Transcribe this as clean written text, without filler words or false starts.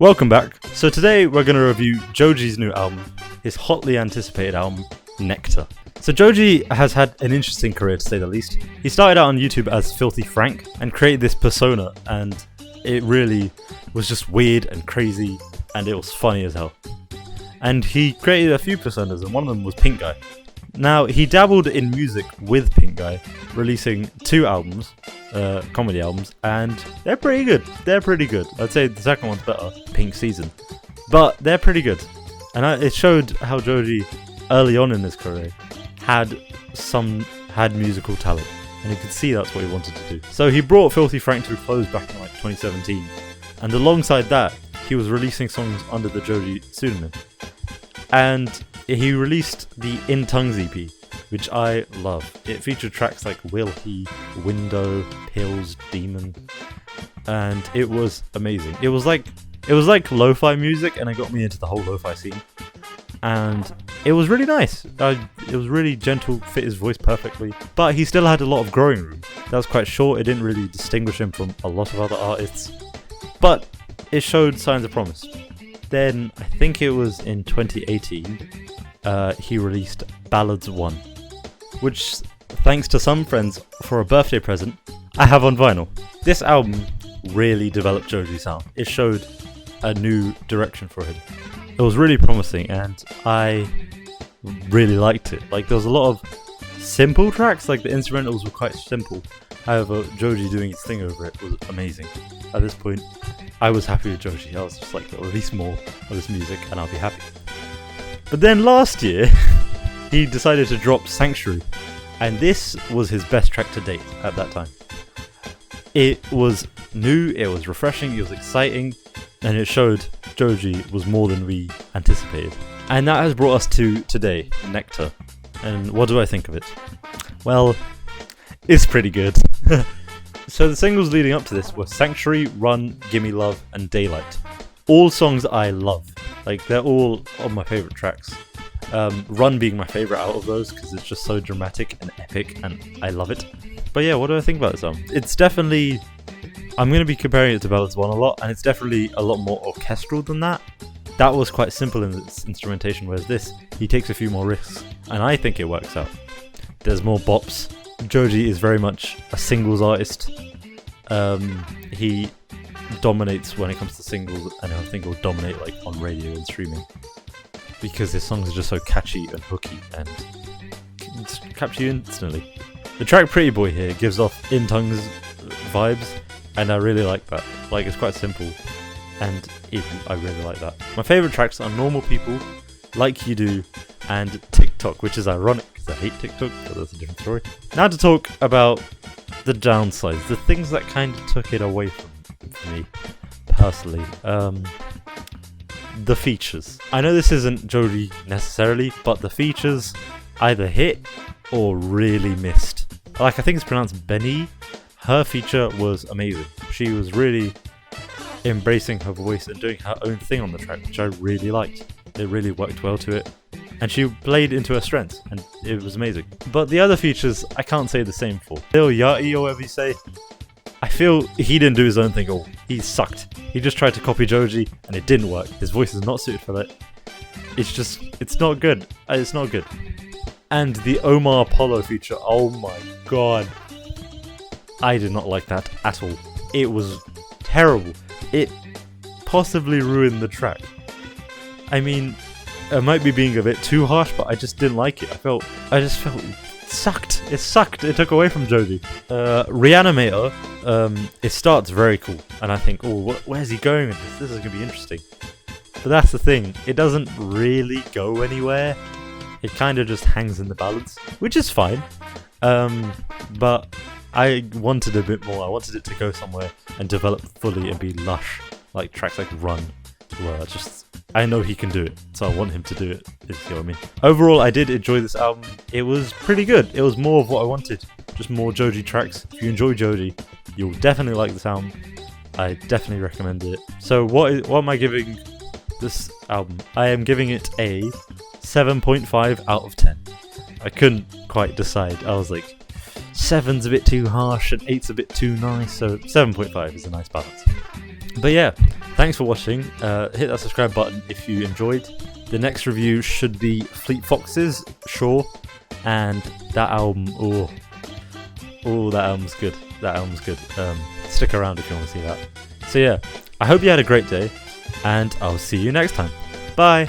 Welcome back. So today we're going to review Joji's new album, his hotly anticipated album, Nectar. So Joji has had an interesting career to say the least. He started out on YouTube as Filthy Frank and created this persona, and it really was just weird and crazy, and it was funny as hell. And he created a few personas, and one of them was Pink Guy. Now, he dabbled in music with Pink Guy, releasing 2 albums, comedy albums, and they're pretty good. I'd say the second one's better, Pink Season. But they're pretty good. And it showed how Joji, early on in his career, had musical talent. And you could see that's what he wanted to do. So he brought Filthy Frank to a close back in 2017. And alongside that, he was releasing songs under the Joji pseudonym. And he released the In Tongues EP, which I love. It featured tracks like Will He, Window, Pills, Demon, and it was amazing. It was like lo-fi music, and it got me into the whole lo-fi scene. And it was really nice. It was really gentle, fit his voice perfectly, but he still had a lot of growing room. That was quite short. It didn't really distinguish him from a lot of other artists, but it showed signs of promise. Then, I think it was in 2018, he released Ballads 1, which, thanks to some friends for a birthday present, I have on vinyl. This album really developed Joji's sound. It showed a new direction for him. It was really promising, and I really liked it. Like, there was a lot of simple tracks, like the instrumentals were quite simple. However, Joji doing his thing over it was amazing. At this point, I was happy with Joji. I was just like, release more of this music and I'll be happy. But then last year, he decided to drop Sanctuary, and this was his best track to date at that time. It was new, it was refreshing, it was exciting, and it showed Joji was more than we anticipated. And that has brought us to today, Nectar. And what do I think of it? Well, it's pretty good. So the singles leading up to this were Sanctuary, Run, Gimme Love, and Daylight. All songs I love. Like, they're all on my favourite tracks. Run being my favourite out of those, because it's just so dramatic and epic, and I love it. But yeah, what do I think about this album? It's definitely... I'm going to be comparing it to Ballads 1 a lot, and it's definitely a lot more orchestral than that. That was quite simple in its instrumentation, whereas this, he takes a few more risks, and I think it works out. There's more bops. Joji is very much a singles artist. He dominates when it comes to singles, and I think he'll dominate like on radio and streaming, because his songs are just so catchy and hooky and capture you instantly. The track Pretty Boy here gives off In Tongues vibes, and I really like that. Like, it's quite simple, and I really like that. My favourite tracks are Normal People, Like You Do, and TikTok, which is ironic because I hate TikTok, but that's a different story. Now to talk about the downsides, the things that kind of took it away from me personally. The features. I know this isn't Joji necessarily, but the features either hit or really missed. Like, I think it's pronounced Benny. Her feature was amazing. She was really embracing her voice and doing her own thing on the track, which I really liked. It really worked well to it, and she played into her strengths, and it was amazing. But the other features, I can't say the same for. Lil Yachty, or whatever you say, I feel he didn't do his own thing. He sucked. He just tried to copy Joji, and it didn't work. His voice is not suited for that. It's not good. It's not good. And the Omar Apollo feature, oh my god. I did not like that at all. It was terrible. It possibly ruined the track. I mean, I might be being a bit too harsh, but I just didn't like it. I just felt it sucked. It sucked. It took away from Joji. Reanimator, it starts very cool, and I think, where's he going with this? This is going to be interesting. But that's the thing. It doesn't really go anywhere. It kind of just hangs in the balance, which is fine. But I wanted a bit more. I wanted it to go somewhere and develop fully and be lush, like tracks like Run. Well, I know he can do it, so I want him to do it, if you see what I mean. Overall, I did enjoy this album. It was pretty good. It was more of what I wanted. Just more Joji tracks. If you enjoy Joji, you'll definitely like this album. I definitely recommend it. So what am I giving this album? I am giving it a 7.5 out of 10. I couldn't quite decide. I was like, 7's a bit too harsh and 8's a bit too nice, so 7.5 is a nice balance. But yeah, thanks for watching. Hit that subscribe button if you enjoyed. The next review should be Fleet Foxes, sure. And that album, that album's good. That album's good. Stick around if you want to see that. So yeah, I hope you had a great day, and I'll see you next time. Bye!